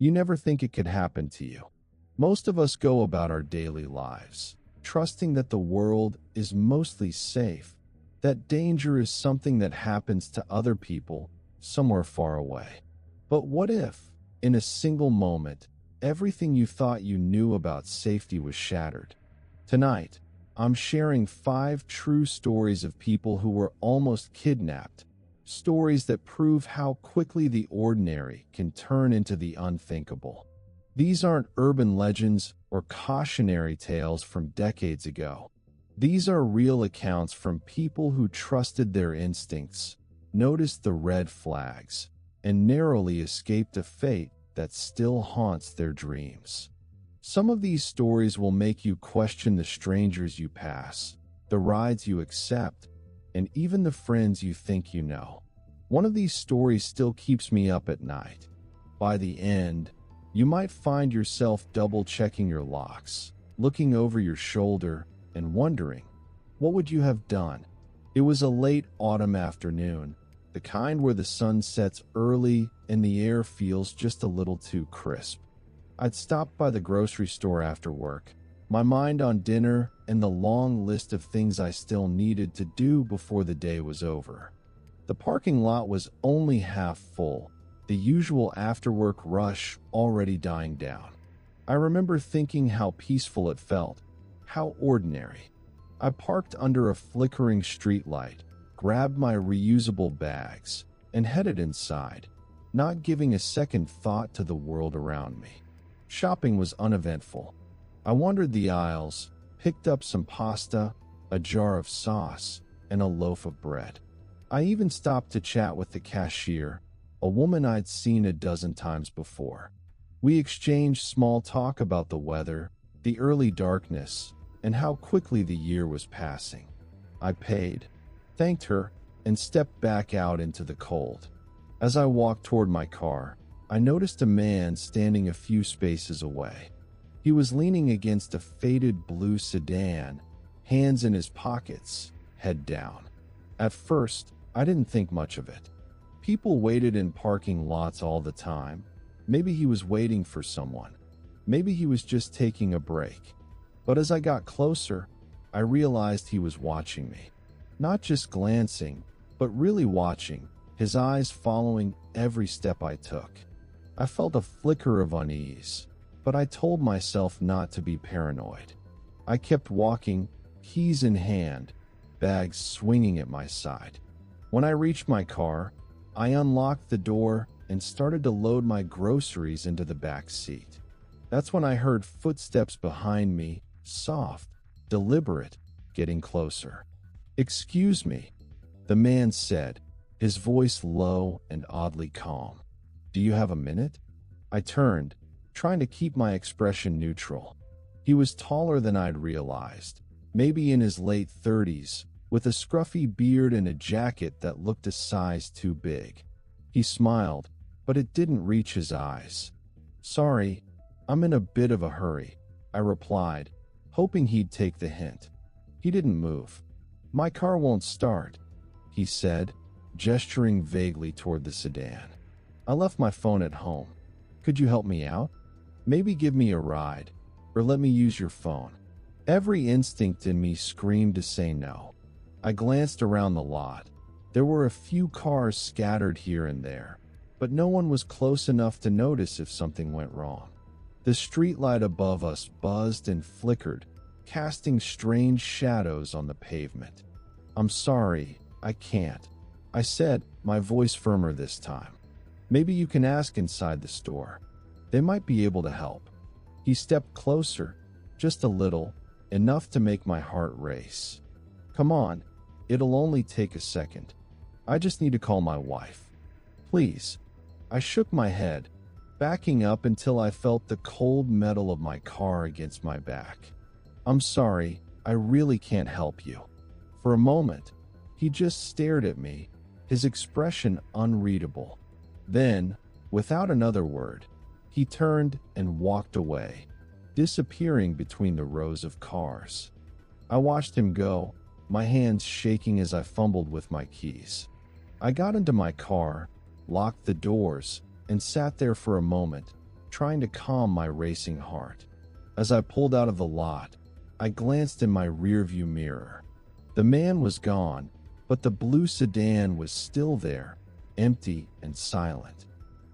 You never think it could happen to you. Most of us go about our daily lives, trusting that the world is mostly safe, that danger is something that happens to other people somewhere far away. But what if, in a single moment, everything you thought you knew about safety was shattered? Tonight, I'm sharing 5 true stories of people who were almost kidnapped, stories that prove how quickly the ordinary can turn into the unthinkable. These aren't urban legends or cautionary tales from decades ago. These are real accounts from people who trusted their instincts, noticed the red flags, and narrowly escaped a fate that still haunts their dreams. Some of these stories will make you question the strangers you pass, the rides you accept, and even the friends you think you know. One of these stories still keeps me up at night. By the end, you might find yourself double-checking your locks, looking over your shoulder, and wondering, what would you have done? It was a late autumn afternoon, the kind where the sun sets early and the air feels just a little too crisp. I'd stopped by the grocery store after work, my mind on dinner and the long list of things I still needed to do before the day was over. The parking lot was only half full, the usual after-work rush already dying down. I remember thinking how peaceful it felt, how ordinary. I parked under a flickering streetlight, grabbed my reusable bags, and headed inside, not giving a second thought to the world around me. Shopping was uneventful. I wandered the aisles, picked up some pasta, a jar of sauce, and a loaf of bread. I even stopped to chat with the cashier, a woman I'd seen a dozen times before. We exchanged small talk about the weather, the early darkness, and how quickly the year was passing. I paid, thanked her, and stepped back out into the cold. As I walked toward my car, I noticed a man standing a few spaces away. He was leaning against a faded blue sedan, hands in his pockets, head down. At first, I didn't think much of it. People waited in parking lots all the time. Maybe he was waiting for someone. Maybe he was just taking a break. But as I got closer, I realized he was watching me. Not just glancing, but really watching, his eyes following every step I took. I felt a flicker of unease, but I told myself not to be paranoid. I kept walking, keys in hand, bags swinging at my side. When I reached my car, I unlocked the door and started to load my groceries into the back seat. That's when I heard footsteps behind me, soft, deliberate, getting closer. "Excuse me," the man said, his voice low and oddly calm. "Do you have a minute?" I turned, trying to keep my expression neutral. He was taller than I'd realized, maybe in his late 30s, with a scruffy beard and a jacket that looked a size too big. He smiled, but it didn't reach his eyes. "Sorry, I'm in a bit of a hurry," I replied, hoping he'd take the hint. He didn't move. "My car won't start," he said, gesturing vaguely toward the sedan. "I left my phone at home. Could you help me out? Maybe give me a ride, or let me use your phone." Every instinct in me screamed to say no. I glanced around the lot. There were a few cars scattered here and there, but no one was close enough to notice if something went wrong. The streetlight above us buzzed and flickered, casting strange shadows on the pavement. "I'm sorry, I can't," I said, my voice firmer this time. "Maybe you can ask inside the store. They might be able to help." He stepped closer, just a little, enough to make my heart race. "Come on, it'll only take a second. I just need to call my wife. Please." I shook my head, backing up until I felt the cold metal of my car against my back. "I'm sorry, I really can't help you." For a moment, he just stared at me, his expression unreadable. Then, without another word, he turned and walked away, disappearing between the rows of cars. I watched him go, my hands shaking as I fumbled with my keys. I got into my car, locked the doors, and sat there for a moment, trying to calm my racing heart. As I pulled out of the lot, I glanced in my rearview mirror. The man was gone, but the blue sedan was still there, empty and silent.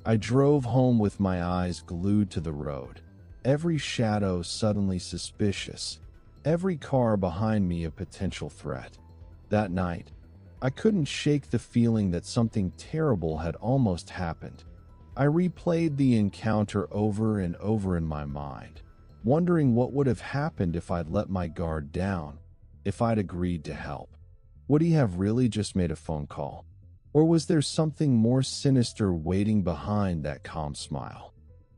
I drove home with my eyes glued to the road, every shadow suddenly suspicious, every car behind me a potential threat. That night, I couldn't shake the feeling that something terrible had almost happened. I replayed the encounter over and over in my mind, wondering what would have happened if I'd let my guard down, if I'd agreed to help. Would he have really just made a phone call? Or was there something more sinister waiting behind that calm smile?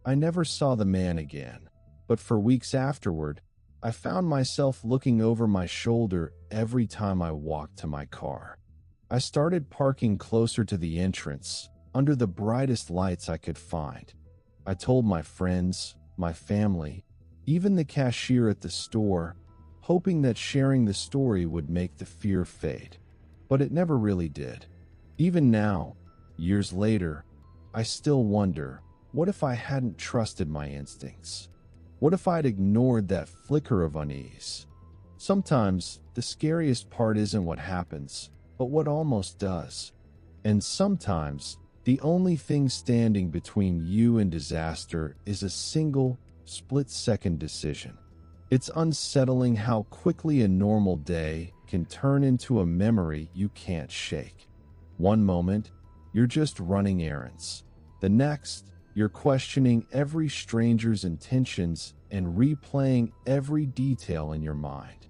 I never saw the man again, but for weeks afterward, I found myself looking over my shoulder every time I walked to my car. I started parking closer to the entrance, under the brightest lights I could find. I told my friends, my family, even the cashier at the store, hoping that sharing the story would make the fear fade. But it never really did. Even now, years later, I still wonder, what if I hadn't trusted my instincts? What if I'd ignored that flicker of unease? Sometimes, the scariest part isn't what happens, but what almost does. And sometimes, the only thing standing between you and disaster is a single, split-second decision. It's unsettling how quickly a normal day can turn into a memory you can't shake. One moment, you're just running errands. The next, you're questioning every stranger's intentions and replaying every detail in your mind.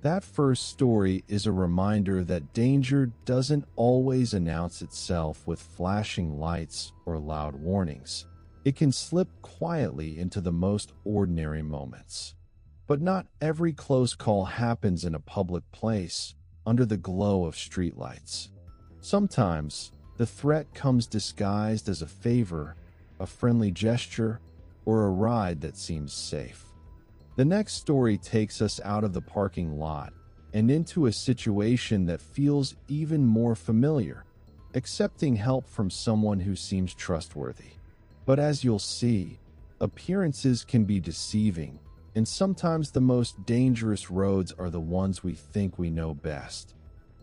That first story is a reminder that danger doesn't always announce itself with flashing lights or loud warnings. It can slip quietly into the most ordinary moments. But not every close call happens in a public place, under the glow of streetlights. Sometimes, the threat comes disguised as a favor, a friendly gesture, or a ride that seems safe. The next story takes us out of the parking lot and into a situation that feels even more familiar, accepting help from someone who seems trustworthy. But as you'll see, appearances can be deceiving, and sometimes the most dangerous roads are the ones we think we know best.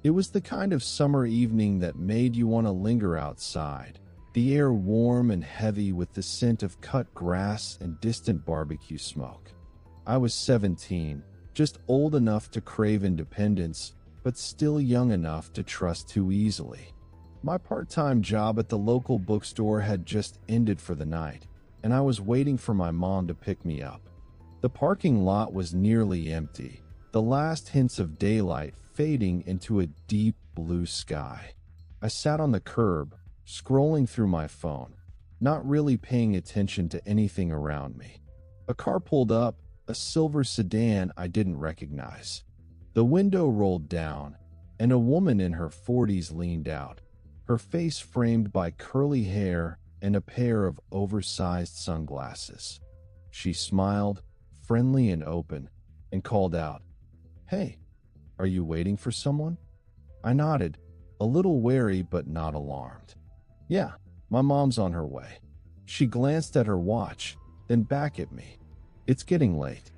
It was the kind of summer evening that made you want to linger outside, the air warm and heavy with the scent of cut grass and distant barbecue smoke. I was 17, just old enough to crave independence, but still young enough to trust too easily. My part-time job at the local bookstore had just ended for the night, and I was waiting for my mom to pick me up. The parking lot was nearly empty, the last hints of daylight fading into a deep blue sky. I sat on the curb, scrolling through my phone, not really paying attention to anything around me. A car pulled up, a silver sedan I didn't recognize. The window rolled down, and a woman in her 40s leaned out, her face framed by curly hair and a pair of oversized sunglasses. She smiled, friendly and open, and called out, "Hey, are you waiting for someone?" I nodded, a little wary but not alarmed. "Yeah, my mom's on her way." She glanced at her watch, then back at me. "It's getting late.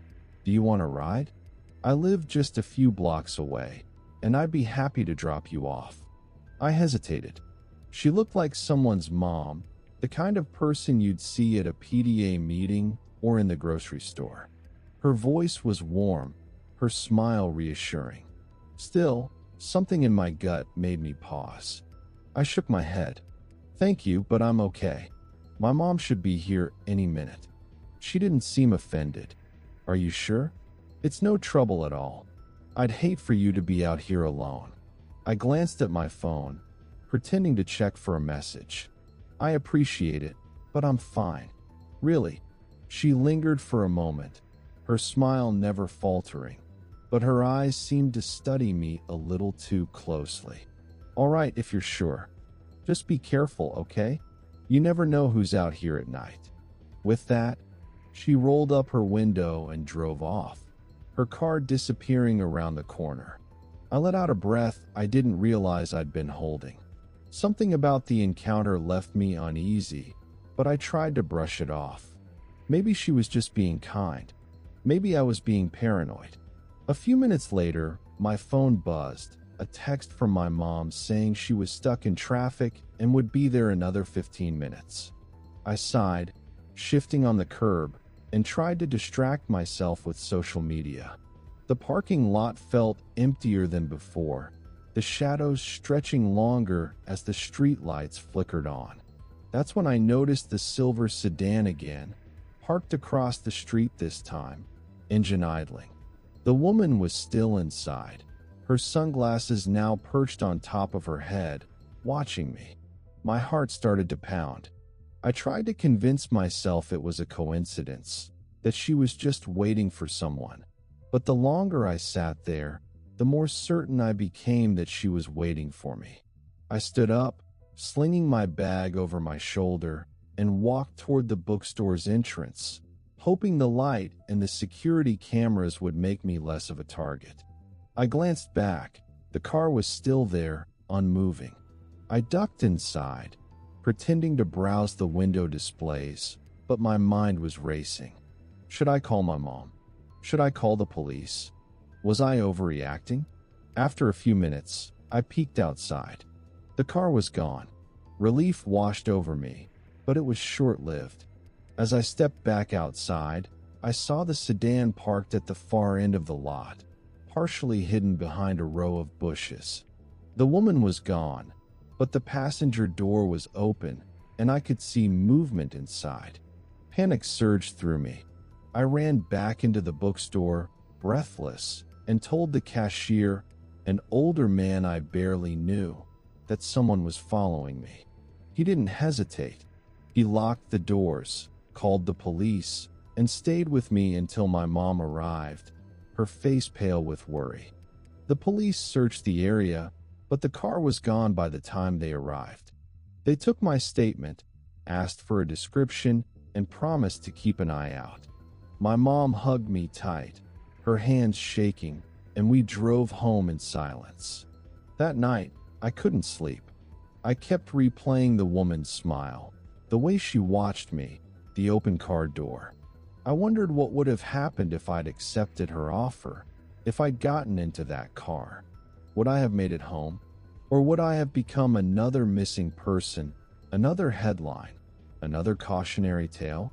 Do you want a ride? I live just a few blocks away, and I'd be happy to drop you off." I hesitated. She looked like someone's mom, the kind of person you'd see at a PTA meeting or in the grocery store. Her voice was warm, her smile reassuring. Still, something in my gut made me pause. I shook my head. "Thank you, but I'm okay. My mom should be here any minute." She didn't seem offended. "Are you sure? It's no trouble at all. I'd hate for you to be out here alone." I glanced at my phone, pretending to check for a message. "I appreciate it, but I'm fine. Really." She lingered for a moment, her smile never faltering, but her eyes seemed to study me a little too closely. "All right, if you're sure. Just be careful, okay? You never know who's out here at night." With that, she rolled up her window and drove off, her car disappearing around the corner. I let out a breath I didn't realize I'd been holding. Something about the encounter left me uneasy, but I tried to brush it off. Maybe she was just being kind. Maybe I was being paranoid. A few minutes later, my phone buzzed, a text from my mom saying she was stuck in traffic and would be there another 15 minutes. I sighed, shifting on the curb, and tried to distract myself with social media. The parking lot felt emptier than before, the shadows stretching longer as the streetlights flickered on. That's when I noticed the silver sedan again, parked across the street this time, engine idling. The woman was still inside, her sunglasses now perched on top of her head, watching me. My heart started to pound. I tried to convince myself it was a coincidence, that she was just waiting for someone. But the longer I sat there, the more certain I became that she was waiting for me. I stood up, slinging my bag over my shoulder, and walked toward the bookstore's entrance, hoping the light and the security cameras would make me less of a target. I glanced back. The car was still there, unmoving. I ducked inside, pretending to browse the window displays, but my mind was racing. Should I call my mom? Should I call the police? Was I overreacting? After a few minutes, I peeked outside. The car was gone. Relief washed over me, but it was short-lived. As I stepped back outside, I saw the sedan parked at the far end of the lot, partially hidden behind a row of bushes. The woman was gone, but the passenger door was open, and I could see movement inside. Panic surged through me. I ran back into the bookstore, breathless, and told the cashier, an older man I barely knew, that someone was following me. He didn't hesitate. He locked the doors, called the police, and stayed with me until my mom arrived, her face pale with worry. The police searched the area, but the car was gone by the time they arrived. They took my statement, asked for a description, and promised to keep an eye out. My mom hugged me tight, her hands shaking, and we drove home in silence. That night, I couldn't sleep. I kept replaying the woman's smile, the way she watched me, the open car door. I wondered what would have happened if I'd accepted her offer, if I'd gotten into that car. Would I have made it home? Or would I have become another missing person, another headline, another cautionary tale?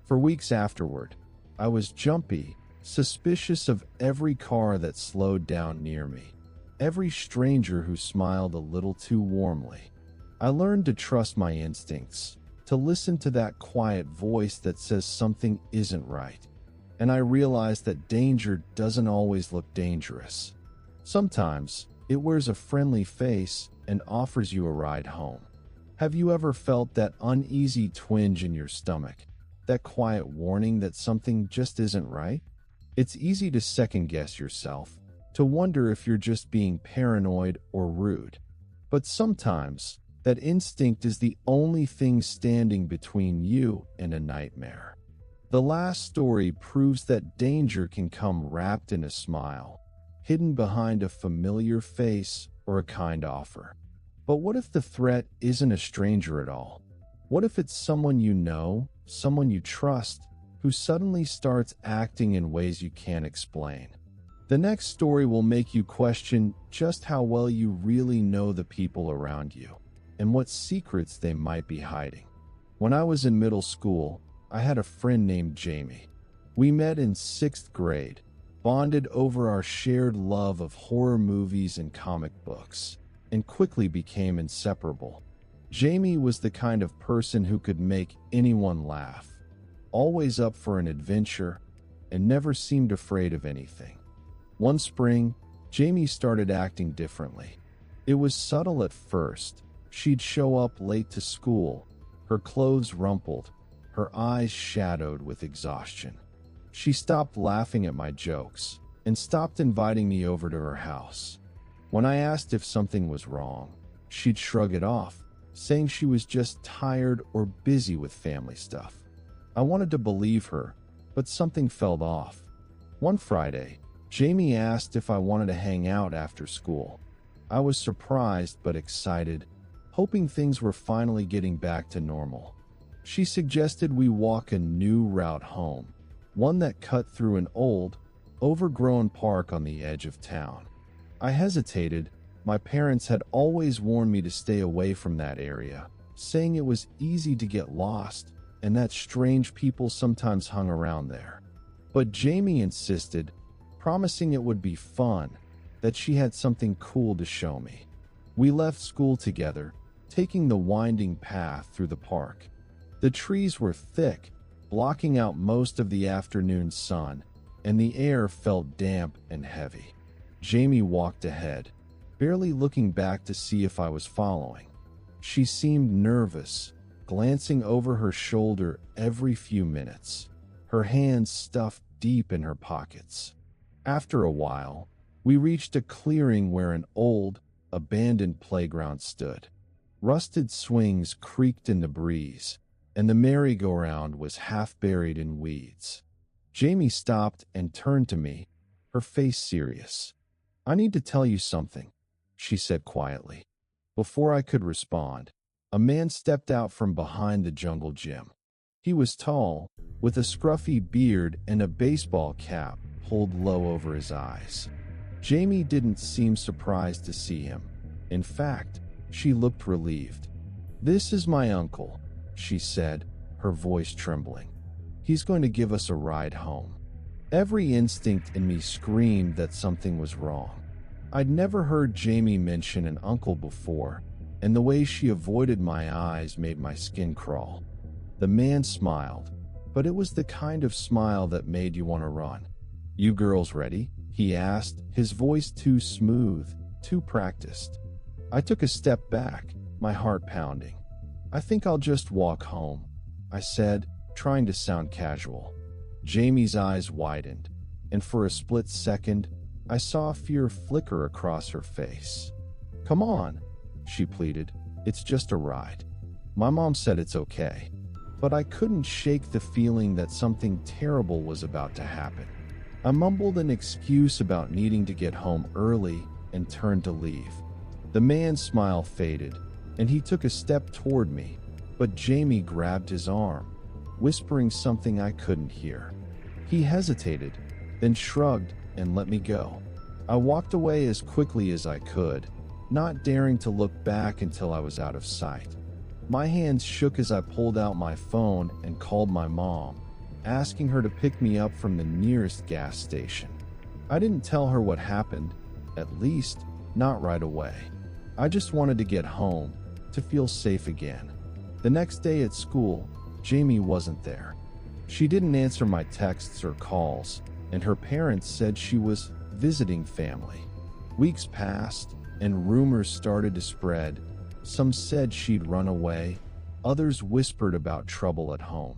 For weeks afterward, I was jumpy, suspicious of every car that slowed down near me, every stranger who smiled a little too warmly. I learned to trust my instincts, to listen to that quiet voice that says something isn't right. And I realized that danger doesn't always look dangerous. Sometimes, it wears a friendly face and offers you a ride home. Have you ever felt that uneasy twinge in your stomach? That quiet warning that something just isn't right? It's easy to second-guess yourself, to wonder if you're just being paranoid or rude. But sometimes, that instinct is the only thing standing between you and a nightmare. The last story proves that danger can come wrapped in a smile, hidden behind a familiar face or a kind offer. But what if the threat isn't a stranger at all? What if it's someone you know, someone you trust, who suddenly starts acting in ways you can't explain? The next story will make you question just how well you really know the people around you, and what secrets they might be hiding. When I was in middle school, I had a friend named Jamie. We met in 6th grade, bonded over our shared love of horror movies and comic books, and quickly became inseparable. Jamie was the kind of person who could make anyone laugh, always up for an adventure, and never seemed afraid of anything. One spring, Jamie started acting differently. It was subtle at first. She'd show up late to school, her clothes rumpled, her eyes shadowed with exhaustion. She stopped laughing at my jokes and stopped inviting me over to her house. When I asked if something was wrong, she'd shrug it off, saying she was just tired or busy with family stuff. I wanted to believe her, but something felt off. One Friday, Jamie asked if I wanted to hang out after school. I was surprised but excited, hoping things were finally getting back to normal. She suggested we walk a new route home, one that cut through an old, overgrown park on the edge of town. I hesitated. My parents had always warned me to stay away from that area, saying it was easy to get lost and that strange people sometimes hung around there. But Jamie insisted, promising it would be fun, that she had something cool to show me. We left school together, taking the winding path through the park. The trees were thick, blocking out most of the afternoon sun, and the air felt damp and heavy. Jamie walked ahead, barely looking back to see if I was following. She seemed nervous, glancing over her shoulder every few minutes, her hands stuffed deep in her pockets. After a while, we reached a clearing where an old, abandoned playground stood. Rusted swings creaked in the breeze, and the merry-go-round was half buried in weeds. Jamie stopped and turned to me, her face serious. "I need to tell you something," she said quietly. Before I could respond, a man stepped out from behind the jungle gym. He was tall, with a scruffy beard and a baseball cap pulled low over his eyes. Jamie didn't seem surprised to see him. In fact, she looked relieved. "This is my uncle," she said, her voice trembling. "He's going to give us a ride home." Every instinct in me screamed that something was wrong. I'd never heard Jamie mention an uncle before, and the way she avoided my eyes made my skin crawl. The man smiled, but it was the kind of smile that made you want to run. "You girls ready?" he asked, his voice too smooth, too practiced. I took a step back, my heart pounding. "I think I'll just walk home," I said, trying to sound casual. Jamie's eyes widened, and for a split second, I saw fear flicker across her face. "Come on," she pleaded. "It's just a ride. My mom said it's okay." But I couldn't shake the feeling that something terrible was about to happen. I mumbled an excuse about needing to get home early and turned to leave. The man's smile faded, and he took a step toward me, but Jamie grabbed his arm, whispering something I couldn't hear. He hesitated, then shrugged and let me go. I walked away as quickly as I could, not daring to look back until I was out of sight. My hands shook as I pulled out my phone and called my mom, asking her to pick me up from the nearest gas station. I didn't tell her what happened, at least not right away. I just wanted to get home, to feel safe again. The next day at school, Jamie wasn't there. She didn't answer my texts or calls, and her parents said she was visiting family. Weeks passed, and rumors started to spread. Some said she'd run away, others whispered about trouble at home.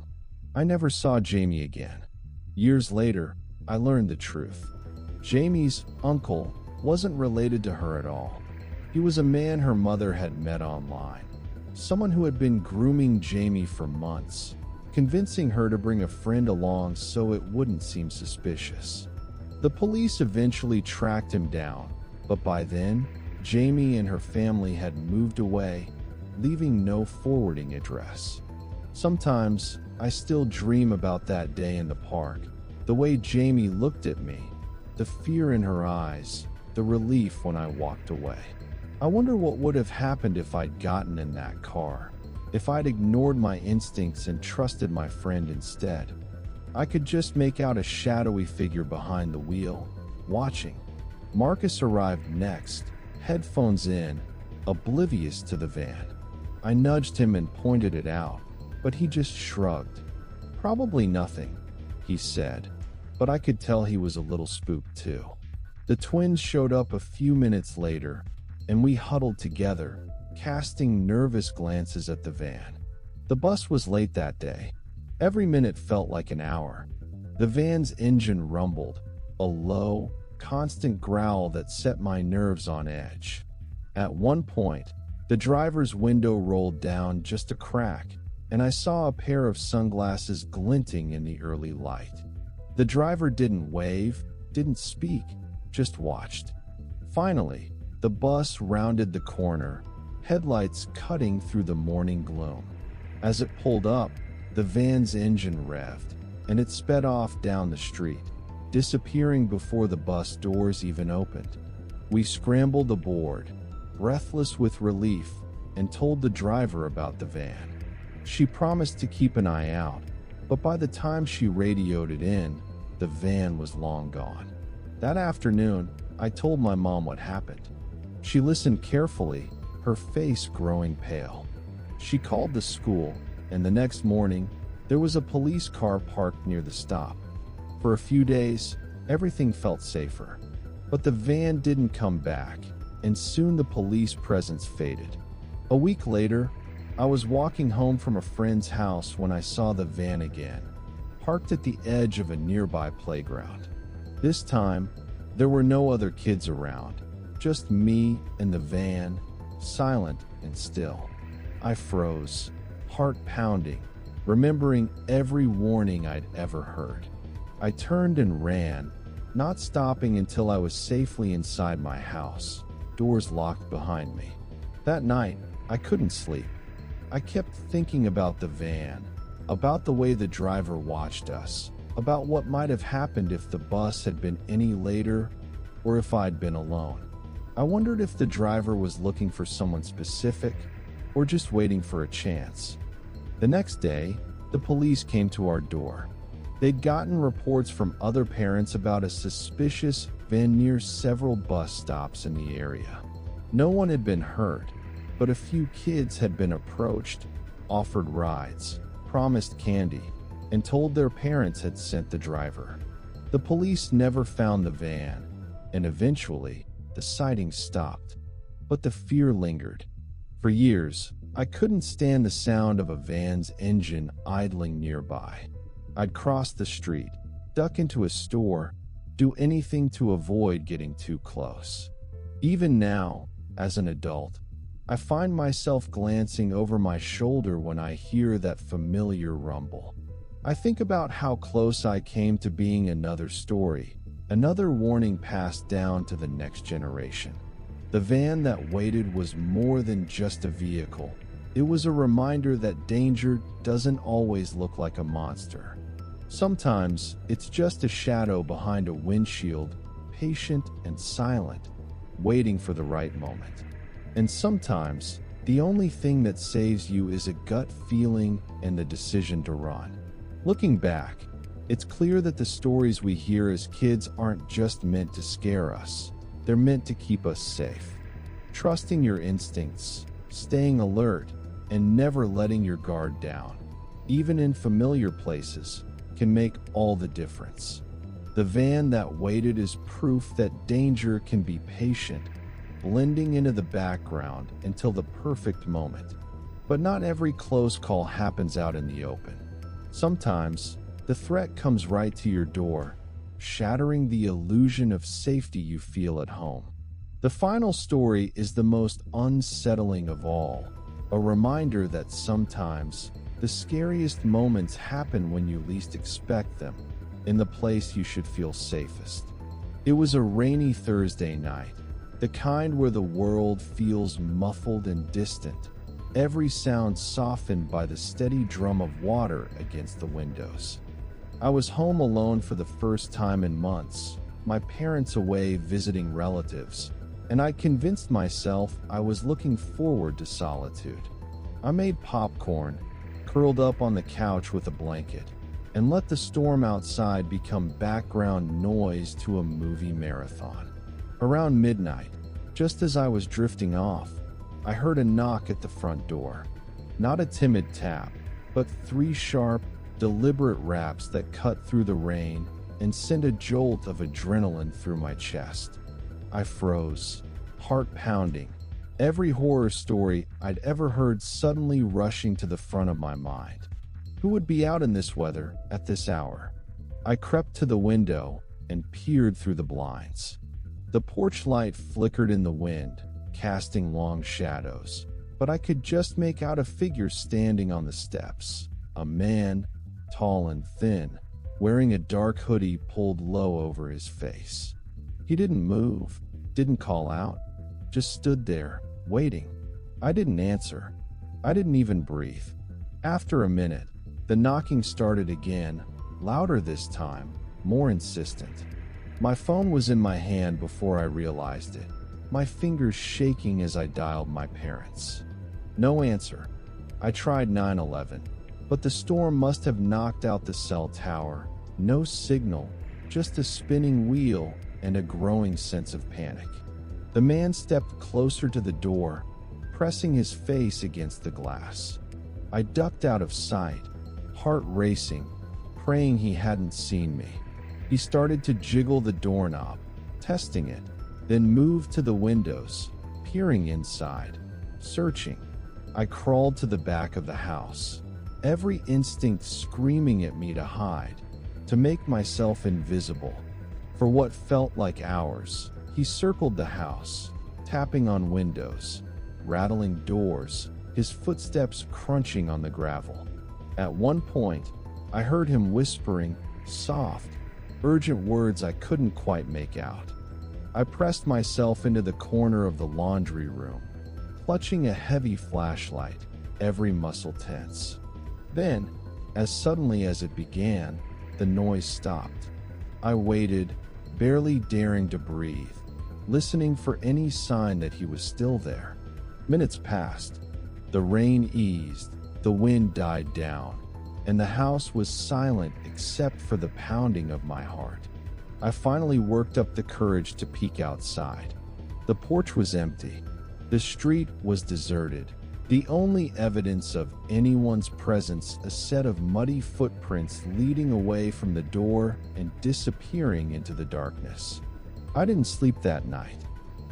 I never saw Jamie again. Years later, I learned the truth. Jamie's uncle wasn't related to her at all. He was a man her mother had met online, someone who had been grooming Jamie for months, convincing her to bring a friend along so it wouldn't seem suspicious. The police eventually tracked him down, but by then, Jamie and her family had moved away, leaving no forwarding address. Sometimes, I still dream about that day in the park, the way Jamie looked at me, the fear in her eyes, the relief when I walked away. I wonder what would have happened if I'd gotten in that car, if I'd ignored my instincts and trusted my friend instead. I could just make out a shadowy figure behind the wheel, watching. Marcus arrived next, headphones in, oblivious to the van. I nudged him and pointed it out, but he just shrugged. "Probably nothing," he said, but I could tell he was a little spooked too. The twins showed up a few minutes later, and we huddled together, casting nervous glances at the van. The bus was late that day. Every minute felt like an hour. The van's engine rumbled, a low, constant growl that set my nerves on edge. At one point, the driver's window rolled down just a crack, and I saw a pair of sunglasses glinting in the early light. The driver didn't wave, didn't speak, just watched. Finally, the bus rounded the corner, headlights cutting through the morning gloom. As it pulled up, the van's engine revved, and it sped off down the street, disappearing before the bus doors even opened. We scrambled aboard, breathless with relief, and told the driver about the van. She promised to keep an eye out, but by the time she radioed it in, the van was long gone. That afternoon, I told my mom what happened. She listened carefully, her face growing pale. She called the school, and the next morning, there was a police car parked near the stop. For a few days, everything felt safer. But the van didn't come back, and soon the police presence faded. A week later, I was walking home from a friend's house when I saw the van again, parked at the edge of a nearby playground. This time, there were no other kids around, just me and the van, silent and still. I froze, heart pounding, remembering every warning I'd ever heard. I turned and ran, not stopping until I was safely inside my house, doors locked behind me. That night, I couldn't sleep. I kept thinking about the van, about the way the driver watched us, about what might have happened if the bus had been any later or if I'd been alone. I wondered if the driver was looking for someone specific or just waiting for a chance. The next day, the police came to our door. They'd gotten reports from other parents about a suspicious van near several bus stops in the area. No one had been hurt, but a few kids had been approached, offered rides, promised candy, and told their parents had sent the driver. The police never found the van, and eventually, the sightings stopped. But the fear lingered. For years, I couldn't stand the sound of a van's engine idling nearby. I'd cross the street, duck into a store, do anything to avoid getting too close. Even now, as an adult, I find myself glancing over my shoulder when I hear that familiar rumble. I think about how close I came to being another story, another warning passed down to the next generation. The van that waited was more than just a vehicle. It was a reminder that danger doesn't always look like a monster. Sometimes it's just a shadow behind a windshield, patient and silent, waiting for the right moment. And sometimes, the only thing that saves you is a gut feeling and the decision to run. Looking back, it's clear that the stories we hear as kids aren't just meant to scare us. They're meant to keep us safe. Trusting your instincts, staying alert, and never letting your guard down, even in familiar places, can make all the difference. The van that waited is proof that danger can be patient, blending into the background until the perfect moment. But not every close call happens out in the open. Sometimes, the threat comes right to your door, shattering the illusion of safety you feel at home. The final story is the most unsettling of all, a reminder that sometimes the scariest moments happen when you least expect them, in the place you should feel safest. It was a rainy Thursday night, the kind where the world feels muffled and distant, every sound softened by the steady drum of water against the windows. I was home alone for the first time in months, my parents away visiting relatives, and I convinced myself I was looking forward to solitude. I made popcorn, curled up on the couch with a blanket, and let the storm outside become background noise to a movie marathon. Around midnight, just as I was drifting off, I heard a knock at the front door. Not a timid tap, but 3 sharp, deliberate raps that cut through the rain and sent a jolt of adrenaline through my chest. I froze, heart pounding, every horror story I'd ever heard suddenly rushing to the front of my mind. Who would be out in this weather at this hour? I crept to the window and peered through the blinds. The porch light flickered in the wind, casting long shadows, but I could just make out a figure standing on the steps. A man, tall and thin, wearing a dark hoodie pulled low over his face. He didn't move, didn't call out, just stood there, waiting. I didn't answer. I didn't even breathe. After a minute, the knocking started again, louder this time, more insistent. My phone was in my hand before I realized it, my fingers shaking as I dialed my parents. No answer. I tried 911, but the storm must have knocked out the cell tower. No signal, just a spinning wheel and a growing sense of panic. The man stepped closer to the door, pressing his face against the glass. I ducked out of sight, heart racing, praying he hadn't seen me. He started to jiggle the doorknob, testing it, then moved to the windows, peering inside, searching. I crawled to the back of the house, every instinct screaming at me to hide, to make myself invisible. For what felt like hours, he circled the house, tapping on windows, rattling doors, his footsteps crunching on the gravel. At one point, I heard him whispering, soft, urgent words I couldn't quite make out. I pressed myself into the corner of the laundry room, clutching a heavy flashlight, every muscle tense. Then, as suddenly as it began, the noise stopped. I waited, barely daring to breathe, listening for any sign that he was still there. Minutes passed. The rain eased, the wind died down, and the house was silent except for the pounding of my heart. I finally worked up the courage to peek outside. The porch was empty. The street was deserted. The only evidence of anyone's presence, a set of muddy footprints leading away from the door and disappearing into the darkness. I didn't sleep that night.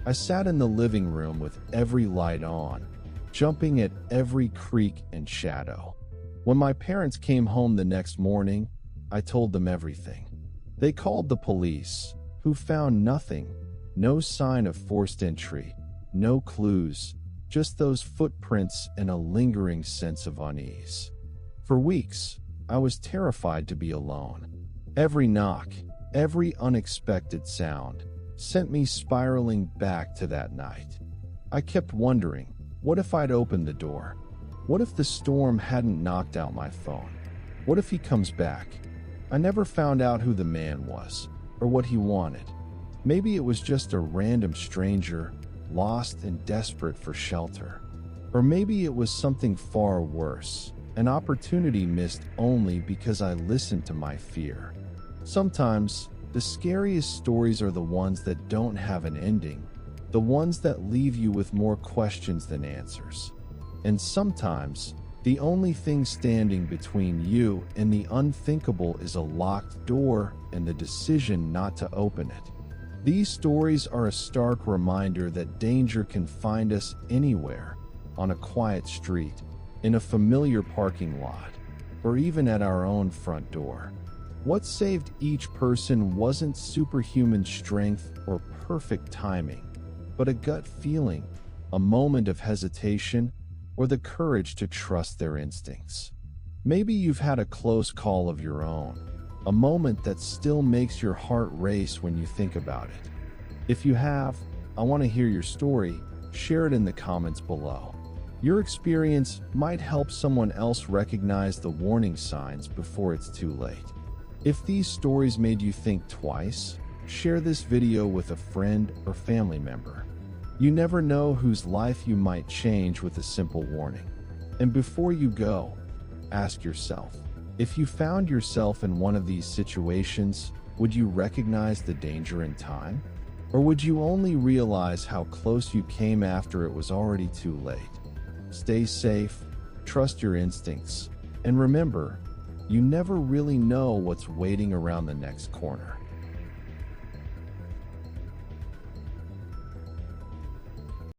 I sat in the living room with every light on, jumping at every creak and shadow. When my parents came home the next morning, I told them everything. They called the police, who found nothing, no sign of forced entry, no clues, just those footprints and a lingering sense of unease. For weeks, I was terrified to be alone. Every knock, every unexpected sound, sent me spiraling back to that night. I kept wondering, what if I'd opened the door? What if the storm hadn't knocked out my phone? What if he comes back? I never found out who the man was, or what he wanted. Maybe it was just a random stranger, lost and desperate for shelter. Or maybe it was something far worse, an opportunity missed only because I listened to my fear. Sometimes, the scariest stories are the ones that don't have an ending, the ones that leave you with more questions than answers. And sometimes, the only thing standing between you and the unthinkable is a locked door and the decision not to open it. These stories are a stark reminder that danger can find us anywhere, on a quiet street, in a familiar parking lot, or even at our own front door. What saved each person wasn't superhuman strength or perfect timing, but a gut feeling, a moment of hesitation, or the courage to trust their instincts. Maybe you've had a close call of your own, a moment that still makes your heart race when you think about it. If you have, I want to hear your story. Share it in the comments below. Your experience might help someone else recognize the warning signs before it's too late. If these stories made you think twice, share this video with a friend or family member. You never know whose life you might change with a simple warning. And before you go, ask yourself, if you found yourself in one of these situations, would you recognize the danger in time? Or would you only realize how close you came after it was already too late? Stay safe, trust your instincts, and remember, you never really know what's waiting around the next corner.